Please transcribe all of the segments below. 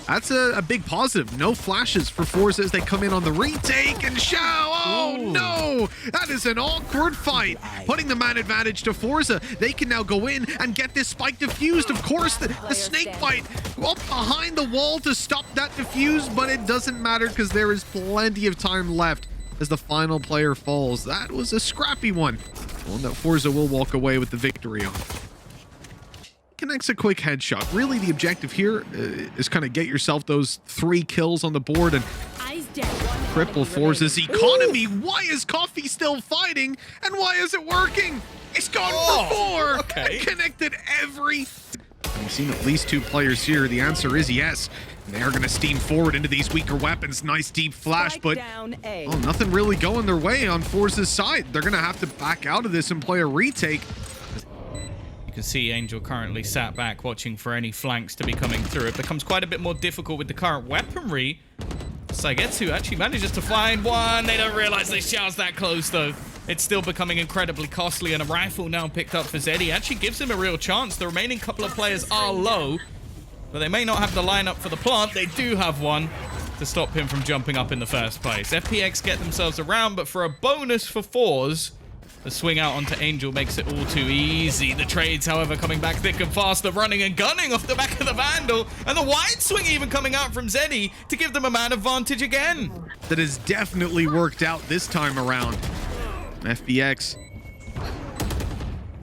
That's a big positive. No flashes for Forza as they come in on the retake, and Shao, oh no! That is an awkward fight. Putting the man advantage to Forza. They can now go in and get this spike diffused. Of course, the snake fight up behind the wall to stop that diffuse, but it doesn't matter because there is plenty of time left as the final player falls. That was a scrappy one that Forza will walk away with the victory on. Connects a quick headshot. Really, the objective here is kind of get yourself those 3 kills on the board and cripple Forza's economy. Why is Coffee still fighting? And why is it working? It's gone for 4. Okay. Connected every... We've seen at least 2 players here. The answer is yes. They are going to steam forward into these weaker weapons. Nice deep flash, but nothing really going their way on Forza's side. They're going to have to back out of this and play a retake. You can see Angel currently sat back watching for any flanks to be coming through. It becomes quite a bit more difficult with the current weaponry. Saigetsu actually manages to find one. They don't realize they Xiao's that close though. It's still becoming incredibly costly, and a rifle now picked up for Zeddy actually gives him a real chance. The remaining couple of players are low, but they may not have the lineup for the plant. They do have one to stop him from jumping up in the first place. FPX get themselves around, but for a bonus for Forze, the swing out onto Angel makes it all too easy. The trades, however, coming back thick and fast. The running and gunning off the back of the Vandal. And the wide swing even coming out from Zeddy to give them a man advantage again. That has definitely worked out this time around. FPX.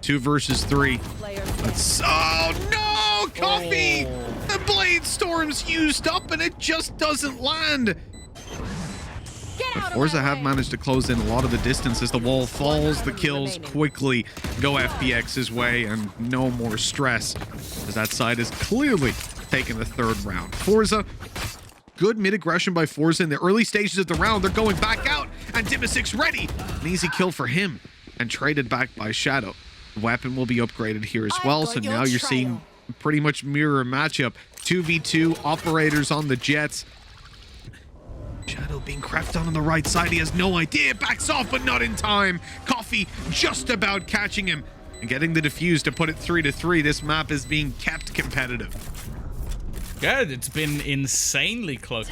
2 versus 3. Oh no! Coffee! The Blade Storm's used up and it just doesn't land. But Forza have managed to close in a lot of the distance as the wall falls. The kills quickly go FPX's way and no more stress as that side is clearly taking the 3rd round. Forza, good mid-aggression by Forza in the early stages of the round. They're going back out and Dimasic's ready. An easy kill for him and traded back by Shadow. The weapon will be upgraded here as well. So now you're seeing pretty much mirror matchup. 2v2 operators on the Jets. Shadow being crept on the right side. He has no idea. Backs off, but not in time. Coffee just about catching him and getting the defuse to put it 3-3. This map is being kept competitive. Yeah, it's been insanely close.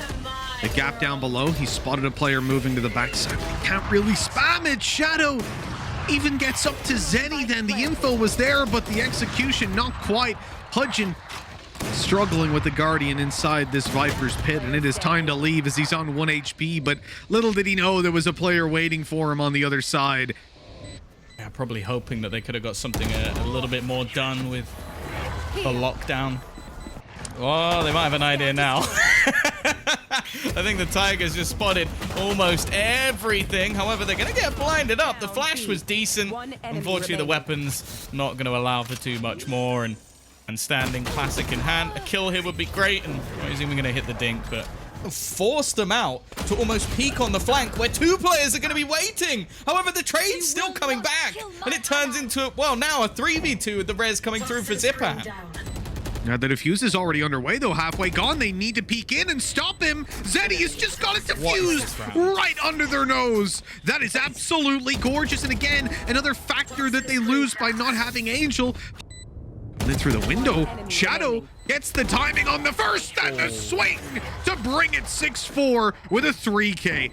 The gap down below. He spotted a player moving to the backside. He can't really spam it. Shadow even gets up to Zeddy then. The info was there, but the execution not quite. Hudgen struggling with the Guardian inside this Viper's pit, and it is time to leave as he's on 1 HP, but little did he know there was a player waiting for him on the other side. Yeah, probably hoping that they could have got something a little bit more done with the lockdown. Oh, they might have an idea now. I think the Tigers just spotted almost everything. However, they're going to get blinded up. The flash was decent. Unfortunately, the weapon's not going to allow for too much more, and standing classic in hand. A kill here would be great, and he's even going to hit the dink, but forced them out to almost peek on the flank where 2 players are going to be waiting. However, the trade's still coming back, and it turns into, well, now a 3v2 with the res coming through for Zipan. Now the defuse is already underway though, halfway gone. They need to peek in and stop him. Zeddy has just got it defused right under their nose. That is absolutely gorgeous, and again, another factor that they lose by not having Angel. And then through the window, Shadow gets the timing on the first and the swing to bring it 6-4 with a 3K.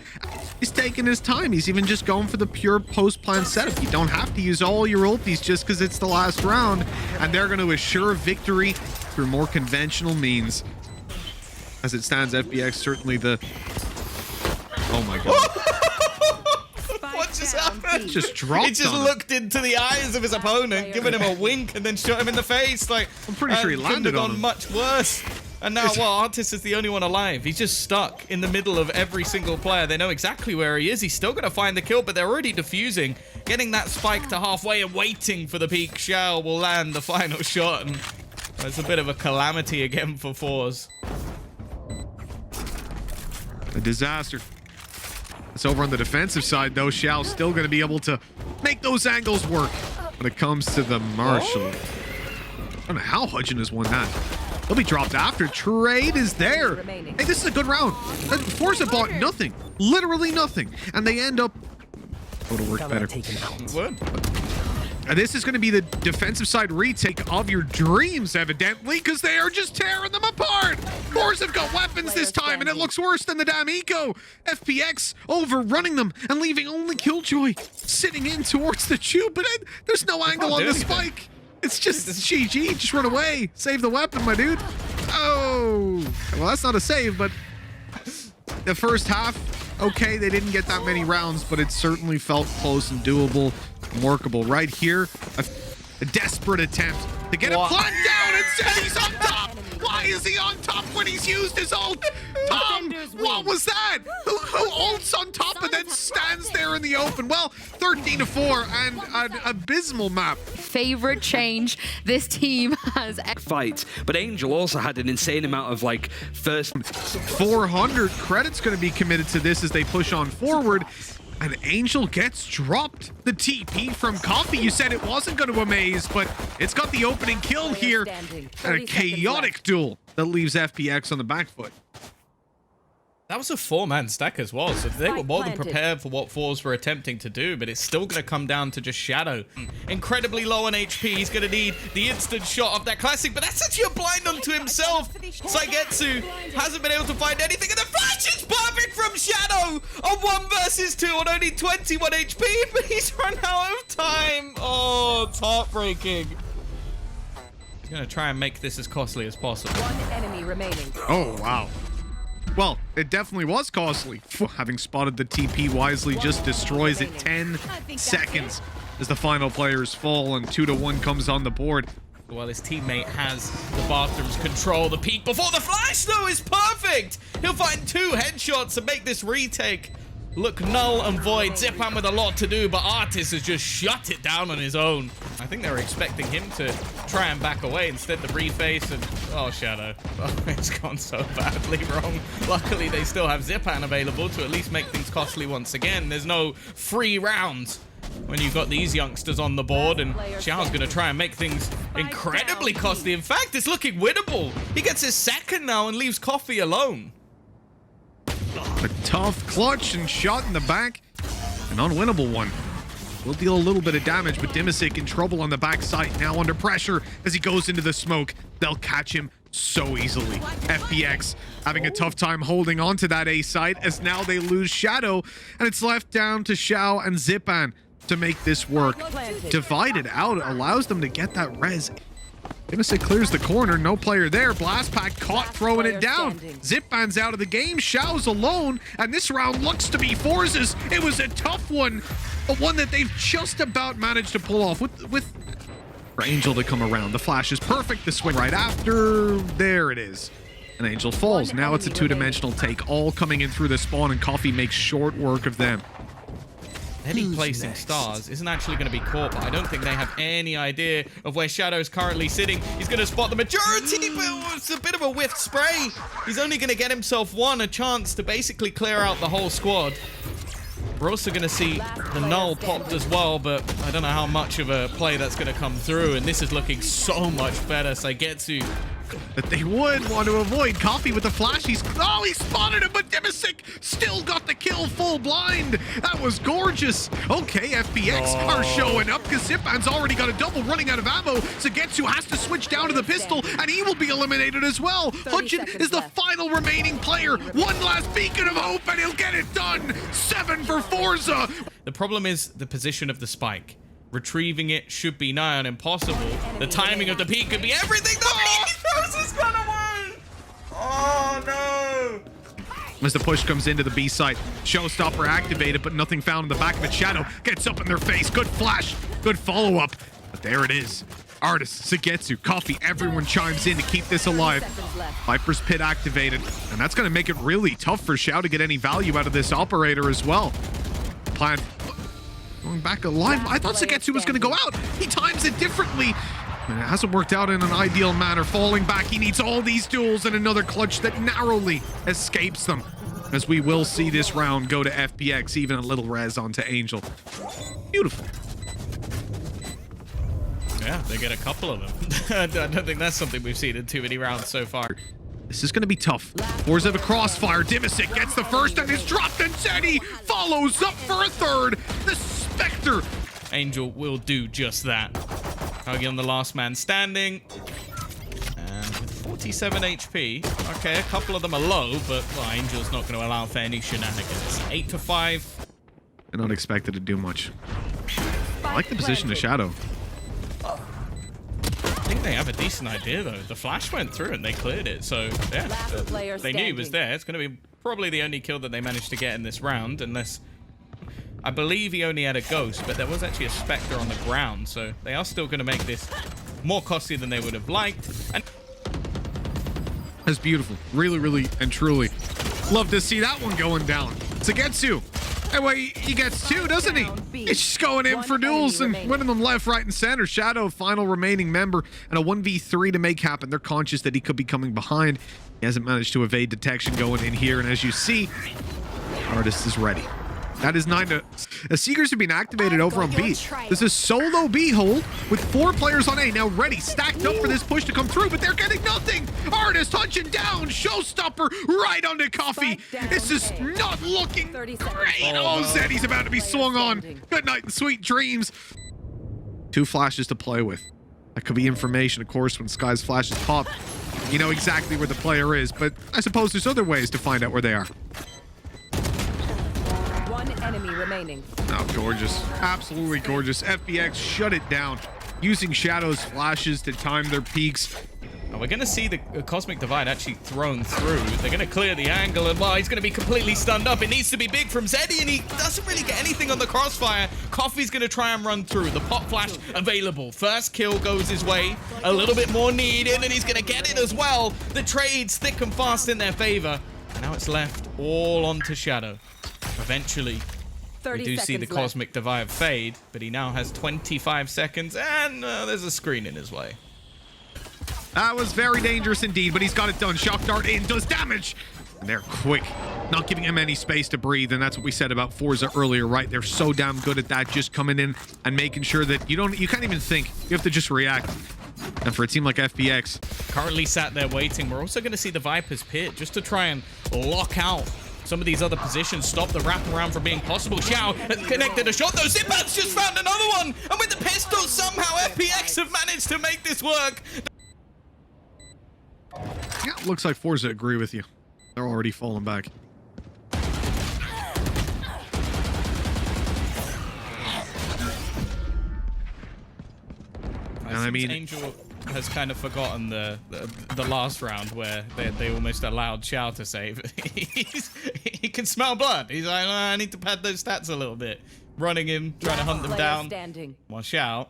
He's taking his time. He's even just going for the pure post-plan setup. You don't have to use all your ultis just because it's the last round, and they're going to assure victory through more conventional means. As it stands, FPX certainly the... Oh my god. What just happened? Just dropped. He just looked into the eyes of his opponent, giving him a wink, and then shot him in the face. Like, I'm pretty sure he landed on him. Much worse. And now, well, Artis is the only one alive. He's just stuck in the middle of every single player. They know exactly where he is. He's still going to find the kill, but they're already defusing. Getting that spike to halfway and waiting for the peak. Xiao will land the final shot, and it's a bit of a calamity again for Forze. A disaster. It's over on the defensive side, though. Xiao's still going to be able to make those angles work when it comes to the Marshall. I don't know how Hudgen has won that. They'll be dropped after. Trade is there. Hey, this is a good round. Forza bought nothing. Literally nothing. And they end up... Go to work better. This is going to be the defensive side retake of your dreams, evidently, because they are just tearing them apart. Forze have got weapons this time, and it looks worse than the damn eco. FPX overrunning them and leaving only Killjoy sitting in towards the tube, but there's no angle on the spike. It's just GG. Just run away. Save the weapon, my dude. Oh, well, that's not a save, but the first half, okay, they didn't get that many rounds, but it certainly felt close and doable, and workable. Right here, a desperate attempt to get a plant down, and said he's on top. Why is he on top when he's used his ult? Tom, what was that? Who ults on top and then stands there in the open? Well, 13-4 and an abysmal map. Favorite change this team has fight, but Angel also had an insane amount of like first 400 credits going to be committed to this as they push on forward. And Angel gets dropped. The TP from Coffee. You said it wasn't going to amaze, but it's got the opening kill here. And a chaotic duel that leaves FPX on the back foot. That was a 4-man stack as well, so they were more than prepared for what Forze were attempting to do, but it's still going to come down to just Shadow. Incredibly low on HP, he's going to need the instant shot of that classic, but that's actually a blind onto himself. Saigetsu hasn't been able to find anything, and the flash is perfect from Shadow on 1 versus 2 on only 21 HP, but he's run out of time. Oh, it's heartbreaking. He's going to try and make this as costly as possible. one enemy remaining. Oh, wow. Well, it definitely was costly. Having spotted the TP wisely just destroys it. 10 seconds as the final players fall and 2-1 comes on the board. Well, his teammate has the bathroom's control. The peek before the flash, though, is perfect. He'll find 2 headshots and make this retake look null and void. Zipan with a lot to do, but Artis has just shut it down on his own. I think they were expecting him to try and back away. Instead, the reface and... Oh, Shadow. Oh, it's gone so badly wrong. Luckily, they still have Zipan available to at least make things costly once again. There's no free rounds when you've got these youngsters on the board, and Xiao's going to try and make things incredibly costly. In fact, it's looking winnable. He gets his second now and leaves Coffee alone. A tough clutch and shot in the back. An unwinnable one. Will deal a little bit of damage, but Dimisic in trouble on the backside, now under pressure as he goes into the smoke. They'll catch him so easily. FPX having a tough time holding on to that A site as now they lose Shadow, and it's left down to Xiao and Zipan to make this work. Divided out allows them to get that res. Dimisic clears the corner, no player there. Blast Pack caught throwing it down. Zipan's out of the game, Xiao's alone, and this round looks to be Forze's. It was a tough one, but one that they've just about managed to pull off with for Angel to come around. The flash is perfect, the swing right after, there it is. And Angel falls. Now it's a 2-dimensional take, all coming in through the spawn, and Coffee makes short work of them. Any placing stars isn't actually going to be caught, but I don't think they have any idea of where Shadow's currently sitting. He's going to spot the majority, but it's a bit of a whiffed spray. He's only going to get himself a chance to basically clear out the whole squad. We're also going to see the null popped as well, but I don't know how much of a play that's going to come through, and this is looking so much better. Saigetsu that they would want to avoid. Coffee with the flash. He spotted him, but Dimisic still got the kill full blind. That was gorgeous. Okay, FPX are showing up because Zipan's already got a double running out of ammo. Saigetsu has to switch down to the pistol, and he will be eliminated as well. Hutchin is the final remaining player. One last beacon of hope, and he'll get it done. 7 for Forza. The problem is the position of the spike. Retrieving it should be nigh on impossible. The timing of the peak could be everything. The Force is gonna win! Oh no! As the push comes into the B site, Showstopper activated, but nothing found in the back of it. Shadow gets up in their face. Good flash, good follow-up. But there it is. Artist, Saigetsu, Coffee, everyone chimes in to keep this alive. Viper's Pit activated, and that's gonna make it really tough for Xiao to get any value out of this operator as well. Plan. Going back alive. I thought Saigetsu was going to go out. He times it differently. And it hasn't worked out in an ideal manner. Falling back, he needs all these duels and another clutch that narrowly escapes them. As we will see this round go to FPX, even a little res onto Angel. Beautiful. Yeah, they get a couple of them. I don't think that's something we've seen in too many rounds so far. This is going to be tough. Forze have a crossfire. Dimisic gets the first and is dropped, and Zeddy follows up for a third. The Spectre Angel will do just that. Huggy on the last man standing. And with 47 HP. Okay, a couple of them are low, but well, Angel's not going to allow for any shenanigans. 8 for 5. They're not expected to do much. I like the position of Shadow. I think they have a decent idea, though. The flash went through and they cleared it, so yeah. They knew he was there. It's going to be probably the only kill that they managed to get in this round, unless... I believe he only had a ghost, but there was actually a Spectre on the ground, so they are still going to make this more costly than they would have liked. And that's beautiful. Really, really, and truly. Love to see that one going down. Zagetsu. Anyway, he gets 2, doesn't he? He's just going in for duels and winning them left, right, and center. Shadow, final remaining member, and a 1v3 to make happen. They're conscious that he could be coming behind. He hasn't managed to evade detection going in here, and as you see, Artist is ready. That is 9 to... Seekers have been activated over on B. This is solo B hole with 4 players on A. Now ready, stacked up for this push to come through, but they're getting nothing. Artist hunching down. Showstopper right onto Coffee. This is not looking great. Oh, Zeddy's about to be swung on. Good night and sweet dreams. 2 flashes to play with. That could be information, of course, when Sky's flashes pop. You know exactly where the player is, but I suppose there's other ways to find out where they are. Enemy remaining. Oh, gorgeous. Absolutely gorgeous. FPX shut it down, using Shadow's flashes to time their peaks. And we're going to see the Cosmic Divide actually thrown through. They're going to clear the angle, and well, he's going to be completely stunned up. It needs to be big from Zeddy, and he doesn't really get anything on the crossfire. Coffee's going to try and run through. The pop flash available. First kill goes his way. A little bit more needed, and he's going to get it as well. The trade's thick and fast in their favor. And now it's left all onto Shadow. Eventually, we do see the Cosmic Divide fade, but he now has 25 seconds, and there's a screen in his way. That was very dangerous indeed, but he's got it done. Shock Dart in, does damage. And they're quick, not giving him any space to breathe, and that's what we said about Forza earlier, right? They're so damn good at that, just coming in and making sure that you can't even think. You have to just react. And for a team like FPX, currently sat there waiting. We're also going to see the Viper's Pit just to try and lock out some of these other positions, stop the wraparound from being possible. Xiao has connected a shot, though. Zipat's just found another one. And with the pistol, somehow FPX have managed to make this work. Yeah, looks like Forza agree with you. They're already falling back. I mean, Angel has kind of forgotten the last round where they almost allowed Xiao to save. He can smell blood. He's like, I need to pad those stats a little bit. Running him, trying to hunt them down. While Xiao,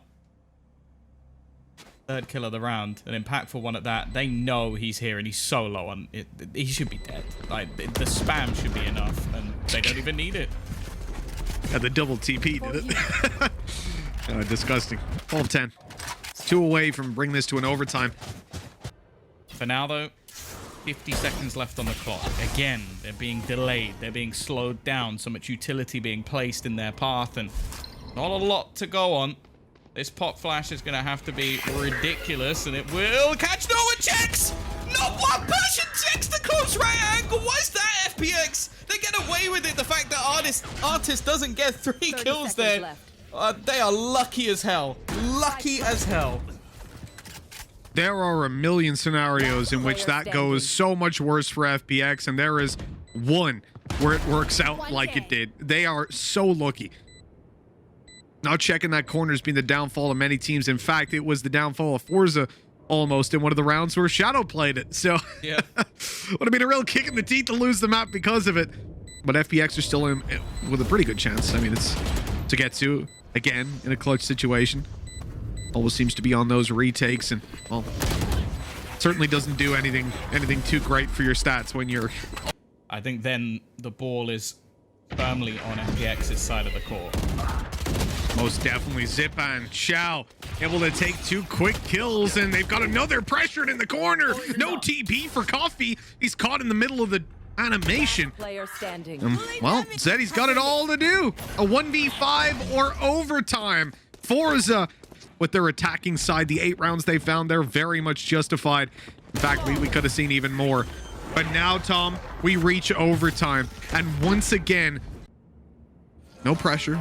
third kill of the round, an impactful one at that. They know he's here and he's so low on it. He should be dead. Like, the spam should be enough, and they don't even need it. Yeah, the double TP did it. Disgusting. 12-10. 2 away from bringing this to an overtime. For now, though, 50 seconds left on the clock. Again, they're being delayed. They're being slowed down. So much utility being placed in their path, and not a lot to go on. This pop flash is going to have to be ridiculous, and it will catch. No one checks! Not one person checks the close right angle. Why is that, FPX? They get away with it. The fact that Artist doesn't get 3 kills there. They are lucky as hell. Lucky as hell. There are a million scenarios in which that goes so much worse for FPX, and there is one where it works out like it did. They are so lucky. Now checking that corner has been the downfall of many teams. In fact, it was the downfall of Forza almost in one of the rounds where Shadow played it. So yeah, would have been a real kick in the teeth to lose the map because of it. But FPX are still in with a pretty good chance. I mean, it's to get to again in a clutch situation. Always seems to be on those retakes, and well, certainly doesn't do anything too great for your stats when you're. I think then the ball is firmly on FPX's side of the court. Most definitely. Zipan, Xiao, able to take 2 quick kills, and they've got another pressured in the corner. No TP for Coffee. He's caught in the middle of the animation. Player standing. Well, Zeddy's got it all to do. A 1v5 or overtime. Forza, with their attacking side, the 8 rounds they found, they're very much justified. In fact, we could have seen even more. But now, Tom, we reach overtime. And once again, no pressure,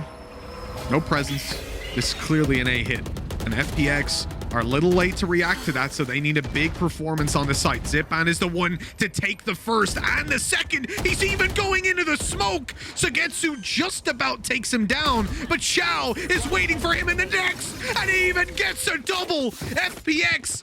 no presence, This is clearly an A hit. And FPX are a little late to react to that, so they need a big performance on the site. Zipan is the one to take the first and the second. He's even going into the smoke. Sagetsu just about takes him down, but Xiao is waiting for him in the next, and he even gets a double. FPX.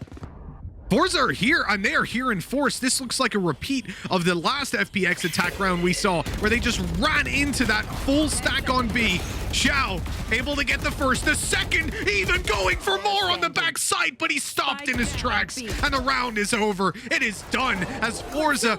Forza are here, and they are here in force. This looks like a repeat of the last FPX attack round we saw, where they just ran into that full stack on B. Xiao able to get the first, the second, even going for more on the backside, but he stopped in his tracks, and the round is over. It is done as Forza.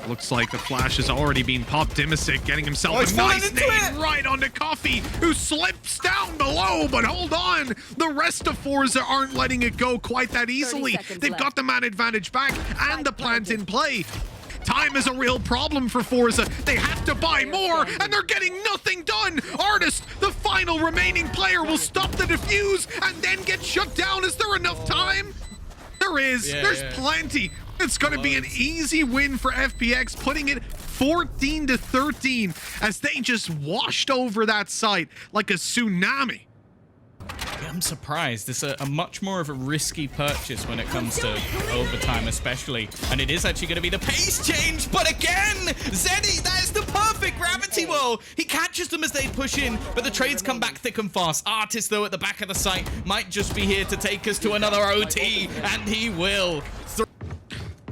Looks like the flash has already been popped. Dimasic getting himself a nice nade right onto Coffee, who slips down below, but hold on. The rest of Forza aren't letting it go quite that easily. They've got the man advantage back and the plant in play. Time is a real problem for Forza. They have to buy more, and they're getting nothing done. Artist, the final remaining player, will stop the defuse and then get shut down. Is there enough time? There is. There's plenty. It's going to be an easy win for FPX, putting it 14-13 as they just washed over that site like a tsunami. Yeah, I'm surprised. It's a much more of a risky purchase when it comes to overtime especially. And it is actually going to be the pace change. But again, Zeddy, that is the perfect gravity well. He catches them as they push in, but the trades come back thick and fast. Artist, though, at the back of the site might just be here to take us to another OT, and he will.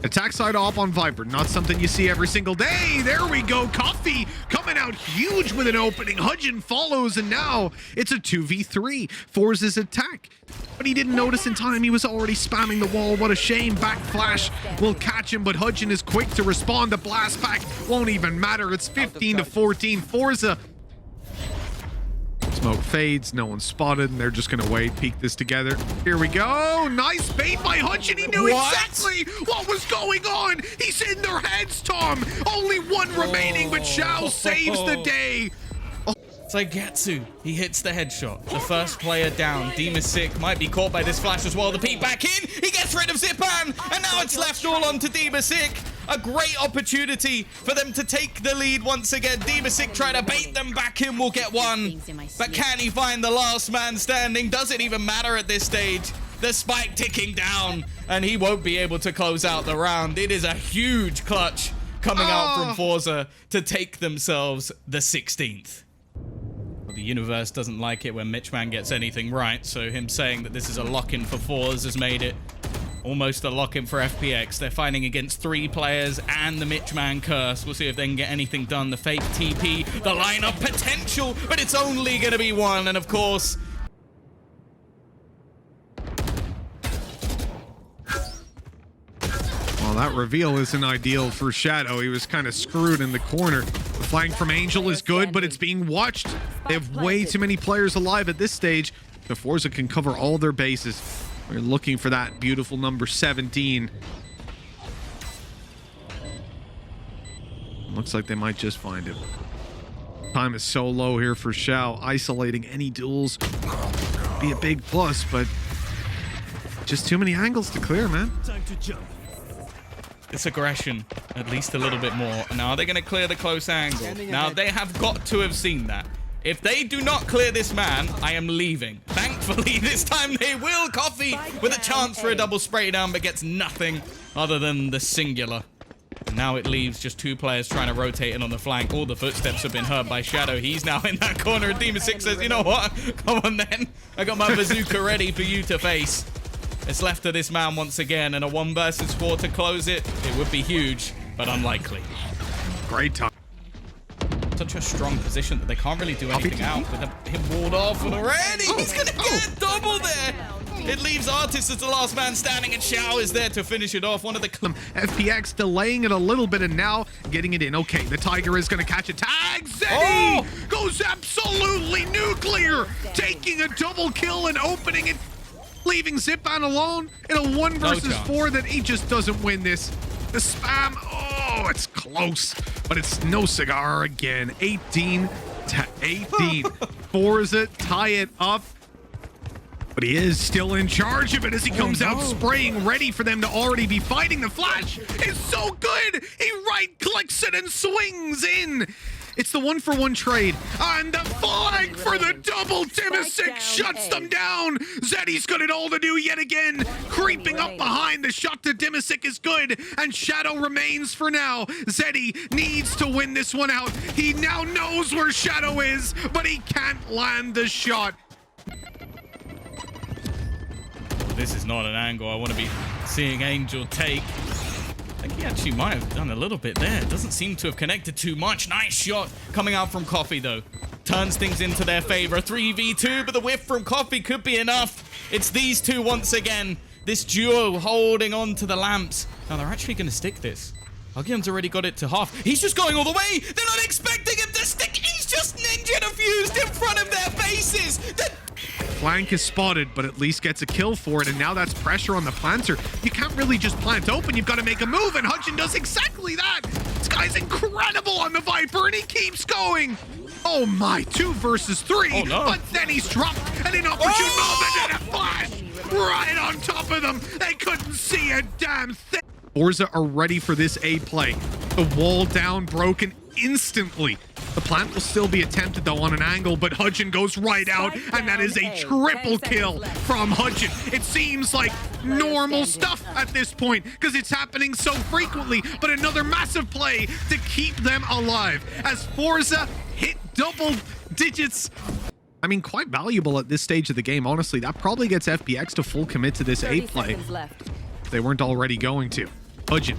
Attack side op on Viper, not something you see every single day. There we go. Coffee coming out huge with an opening. Hudgen follows, and now it's a 2v3. Forza's attack. But he didn't notice in time. He was already spamming the wall. What a shame. Back flash will catch him, but Hudgen is quick to respond. The blast pack won't even matter. It's 15-14. Forza. Smoke fades, no one's spotted, and they're just gonna wait, peek this together. Here we go. Nice bait by Hudgen. He knew exactly what was going on. He's in their heads, Tom. Only one remaining, but Xiao saves the day. Sagetsu, he hits the headshot. The first player down. Dimasic might be caught by this flash as well. The peek back in. He gets rid of Zipan, and now it's left all on to Dimasic. A great opportunity for them to take the lead once again. Dimasic trying to bait them back in, will get one. But can he find the last man standing? Does it even matter at this stage? The spike ticking down, and he won't be able to close out the round. It is a huge clutch coming out from Forza to take themselves the 16th. The universe doesn't like it when Mitchman gets anything right, so him saying that this is a lock-in for Forze has made it almost a lock-in for FPX. They're fighting against 3 players and the Mitchman curse. We'll see if they can get anything done. The fake TP, the lineup potential, but it's only going to be one, and of course... Well, that reveal isn't ideal for Shadow. He was kind of screwed in the corner. The flank from Angel is good, but it's being watched. They have way too many players alive at this stage. The Forza can cover all their bases. We're looking for that beautiful number 17. Looks like they might just find it. Time is so low here for Xiao. Isolating any duels be a big plus, but just too many angles to clear, man. Time to jump. This aggression, at least a little bit more. Now, are they going to clear the close angle? Now, they have got to have seen that. If they do not clear this man, I am leaving. Thankfully, this time they will. Coffee with a chance for a double spray down, but gets nothing other than the singular. And now it leaves just 2 players trying to rotate in on the flank. All the footsteps have been heard by Shadow. He's now in that corner, and Dimasic says, you know what? Come on, then. I got my bazooka ready for you to face. It's left to this man once again, and a 1 versus 4 to close it. It would be huge, but unlikely. Great time. Such a strong position that they can't really do anything out with him walled off, and already he's gonna get a double there. It leaves Artist as the last man standing, and Xiao is there to finish it off. One of the FPX delaying it a little bit and now getting it in. Okay, the Tiger is going to catch a tag. Zeddy goes absolutely nuclear, taking a double kill and opening it, leaving Zipan alone in a 1 versus 4 that he just doesn't win this. The spam, oh, it's close, but it's no cigar again. 18-18. Forza tie it up. But he is still in charge of it as he comes out spraying, ready for them to already be fighting. The flash is so good. He right-clicks it and swings in. It's the 1-for-1 trade. And the flag for the double. Dimasic shuts them down. Zeddy's got it all to do yet again. Creeping up behind. The shot to Dimasic is good. And Shadow remains for now. Zeddy needs to win this one out. He now knows where Shadow is, but he can't land the shot. This is not an angle I want to be seeing Angel take. I think he actually might have done a little bit there. Doesn't seem to have connected too much. Nice shot coming out from Coffee, though. Turns things into their favor. 3v2, but the whiff from Coffee could be enough. It's these two once again. This duo holding on to the lamps. Now, they're actually going to stick this. Hugion's already got it to half. He's just going all the way. They're not expecting him to stick. He's just ninja defused in front of their faces. Flank is spotted, but at least gets a kill for it, and now that's pressure on the planter. You can't really just plant open. You've got to make a move, and Hudson does exactly that. This guy's incredible on the Viper, and he keeps going. Oh my, 2 versus 3. Oh, no. But then he's dropped an inopportune moment and a flash right on top of them. They couldn't see a damn thing. Forza are ready for this A play. The wall down broken instantly. The plant will still be attempted though on an angle, but Hudson goes right out, and that is a triple kill from Hudson. It seems like normal stuff at this point because it's happening so frequently, but another massive play to keep them alive as Forza hit double digits. I mean, quite valuable at this stage of the game, honestly. That probably gets FPX to full commit to this A play if they weren't already going to. Hudson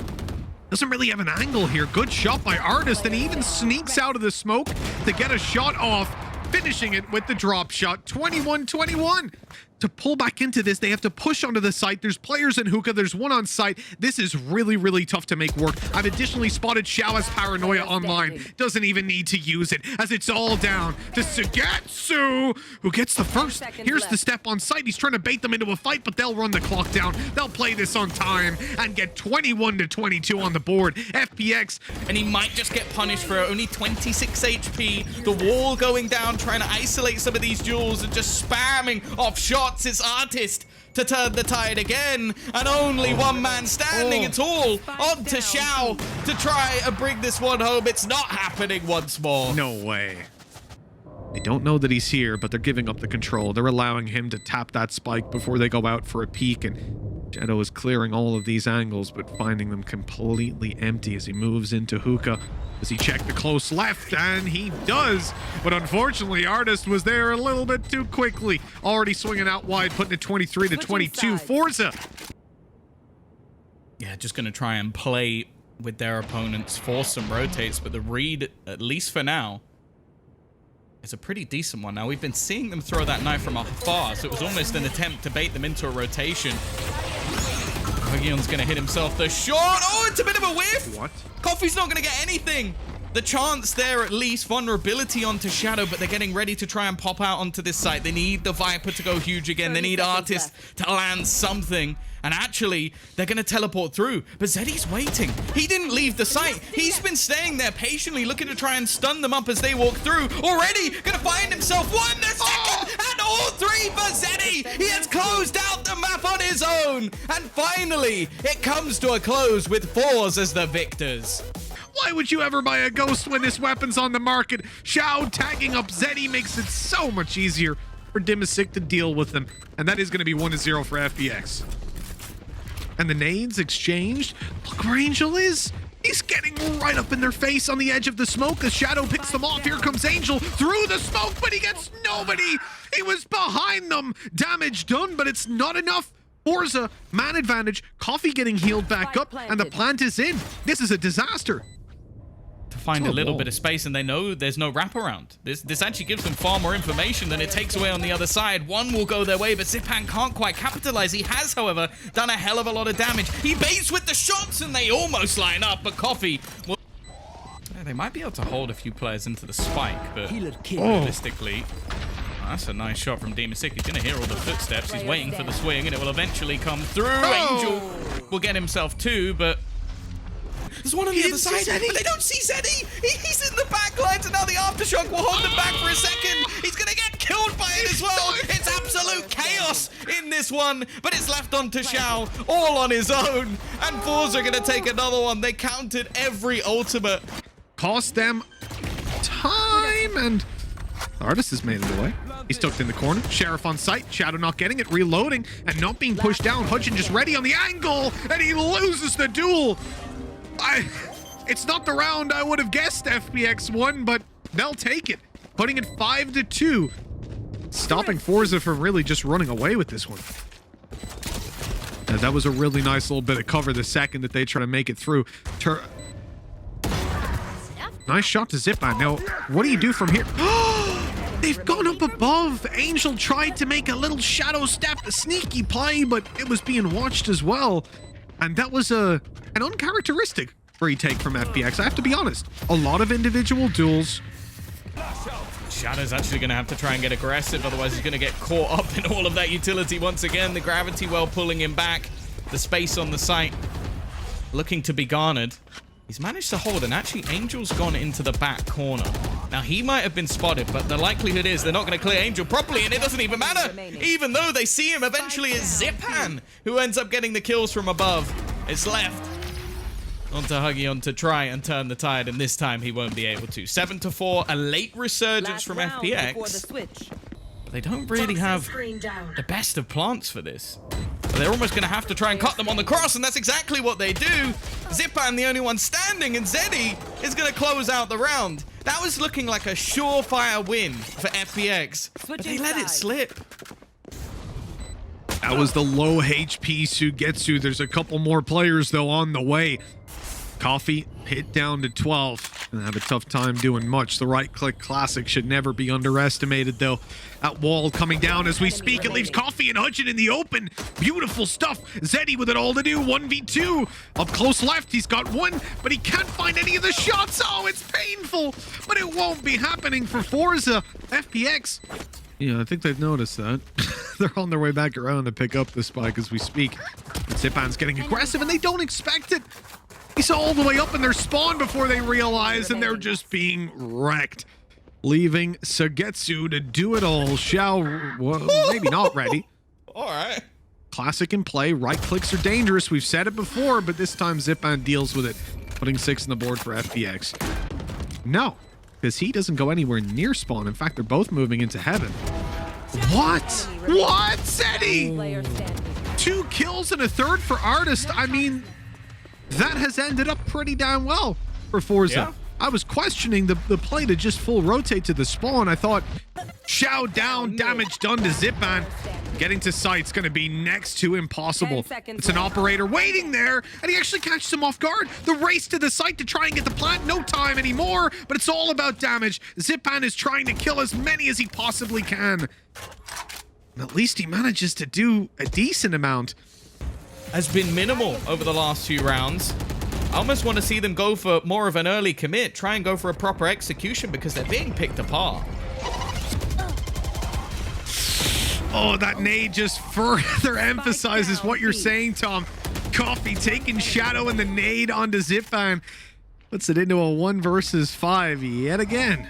doesn't really have an angle here. Good shot by Artist, and he even sneaks out of the smoke to get a shot off, finishing it with the drop shot. 21-21. To pull back into this, they have to push onto the site. There's players in hookah. There's one on site. This is really, really tough to make work. I've additionally spotted Xiao's paranoia online. Doesn't even need to use it, as it's all down to Sugetsu, who gets the first. Here's the step on site. He's trying to bait them into a fight, but they'll run the clock down. They'll play this on time and get 21-22 on the board. FPX. And he might just get punished for only 26 HP. The wall going down, trying to isolate some of these duels and just spamming off shots. It's Artist to turn the tide again, and only one man standing. It's all on to Xiao to try and bring this one home. It's not happening once more. No way. They don't know that he's here, but they're giving up the control. They're allowing him to tap that spike before they go out for a peek, and Shadow is clearing all of these angles, but finding them completely empty as he moves into hookah. Does he check the close left? And he does. But unfortunately, Artist was there a little bit too quickly. Already swinging out wide, putting it 23-22. Forza. Yeah, just going to try and play with their opponents, force some rotates, but the read, at least for now, is a pretty decent one. Now, we've been seeing them throw that knife from afar, so it was almost an attempt to bait them into a rotation. Hugion's going to hit himself the shot. Oh, it's a bit of a whiff. What? Coffee's not going to get anything. The chance there, at least, vulnerability onto Shadow, but they're getting ready to try and pop out onto this site. They need the Viper to go huge again. They need Artist to land something. And actually, they're going to teleport through. But Zeddy's waiting. He didn't leave the site. He's been staying there patiently, looking to try and stun them up as they walk through. Already going to find himself one, the second, and all 3 for Zeddy. He has closed out the map on his own. And finally, it comes to a close with Forze as the victors. Why would you ever buy a Ghost when this weapon's on the market? Xiao tagging up Zeddy makes it so much easier for Dimasic to deal with them. And that is going to be 1-0 for FPX. And the nades exchanged. Look where Angel is. He's getting right up in their face on the edge of the smoke as Shadow picks them off. Here comes Angel through the smoke, but he gets nobody. He was behind them. Damage done, but it's not enough. Forza, man advantage. Coffee getting healed back up, and the plant is in. This is a disaster. To find a little bit of space, and they know there's no wraparound. This actually gives them far more information than it takes away on the other side. One will go their way, but Zipan can't quite capitalize. He has, however, done a hell of a lot of damage. He baits with the shots, and they almost line up, but Coffee will... Yeah, they might be able to hold a few players into the spike, but realistically... That's a nice shot from Dimasic. He's going to hear all the footsteps. He's waiting for the swing, and it will eventually come through. Angel will get himself 2, but... There's one on the other side, but they don't see Zeddy. He's in the back lines, and now the aftershock will hold him back for a second. He's going to get killed by it as well. It's absolute chaos in this one, but it's left on to Xiao, all on his own. And Forze are going to take another one. They counted every ultimate. Cost them time, and Artist has made it away. He's tucked in the corner. Sheriff on site. Shadow not getting it. Reloading and not being pushed down. Hudson just ready on the angle, and he loses the duel. It's not the round I would have guessed FPX won, but they'll take it. Putting it 5-2. Stopping Forza from really just running away with this one. And that was a really nice little bit of cover the second that they try to make it through. Nice shot to Zipan. Now, what do you do from here? They've gone up above. Angel tried to make a little shadow step, a sneaky play, but it was being watched as well. And that was an uncharacteristic retake from FPX. I have to be honest. A lot of individual duels. Shadow's actually going to have to try and get aggressive, otherwise he's going to get caught up in all of that utility once again. The gravity well pulling him back. The space on the site looking to be garnered. He's managed to hold, and actually Angel's gone into the back corner. Now, he might have been spotted, but the likelihood is they're not going to clear Angel properly, and it doesn't even matter. Even though they see him, eventually it's Zipan who ends up getting the kills from above. It's left onto Huggy to try and turn the tide, and this time he won't be able to. 7-4, a late resurgence from FPX. But they don't really have the best of plants for this. But they're almost going to have to try and cut them on the cross, and that's exactly what they do. Zipan, the only one standing, and Zeddy is going to close out the round. That was looking like a surefire win for FPX, but they let it slip. That was the low HP Sugetsu. There's a couple more players, though, on the way. Coffee hit down to 12 and have a tough time doing much. The right-click classic should never be underestimated, though. That wall coming down as we speak. It leaves Coffee and Hudson in the open. Beautiful stuff. Zeddy with it all to do. 1v2. Up close left, he's got one, but he can't find any of the shots. Oh, it's painful, but it won't be happening for Forza. FPX. Yeah, I think they've noticed that. They're on their way back around to pick up the spike as we speak. Zipan's getting aggressive, and they don't expect it. He's all the way up in their spawn before they realize, and they're just being wrecked. Leaving Sugetsu to do it all. Well, maybe not ready. All right. Classic in play. Right clicks are dangerous. We've said it before, but this time Zipan deals with it. Putting 6 on the board for FPX. No, because he doesn't go anywhere near spawn. In fact, they're both moving into heaven. What? What, Zeddy? 2 kills and a third for Artist. I mean, that has ended up pretty damn well for Forza. Yeah. I was questioning the play to just full rotate to the spawn. I thought, Shao down, damage done to Zipan. Getting to site's going to be next to impossible. It's an operator waiting there, and he actually catches him off guard. The race to the site to try and get the plant, no time anymore, but it's all about damage. Zipan is trying to kill as many as he possibly can. And at least he manages to do a decent amount. Has been minimal over the last few rounds. I almost want to see them go for more of an early commit, try and go for a proper execution, because they're being picked apart. Oh, that nade just further emphasizes what you're saying, Tom. Coffee taking Shadow and the nade onto Zipan. Puts it into a 1 versus 5 yet again.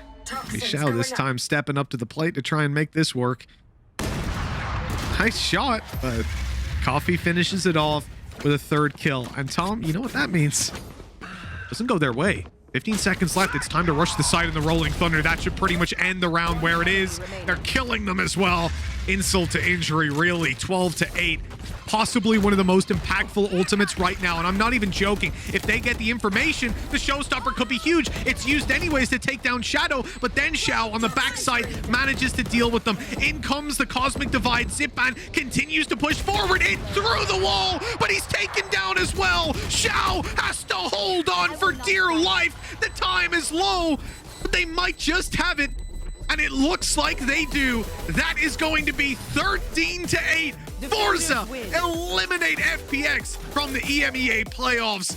Michelle this time stepping up to the plate to try and make this work. Nice shot, but Coffee finishes it off with a 3rd kill. And Tom, you know what that means? Doesn't go their way. 15 seconds left. It's time to rush the side of the Rolling Thunder. That should pretty much end the round where it is. They're killing them as well. Insult to injury, really. 12-8. Possibly one of the most impactful ultimates right now, and I'm not even joking. If they get the information, the showstopper could be huge. It's used anyways to take down Shadow, but then Shao on the backside manages to deal with them. In comes the Cosmic Divide. Zipan continues to push forward in through the wall, but he's taken down as well. Shao has to hold on for dear life. The time is low, but they might just have it, and it looks like they do. That is going to be 13-8. Forza eliminate FPX from the EMEA playoffs.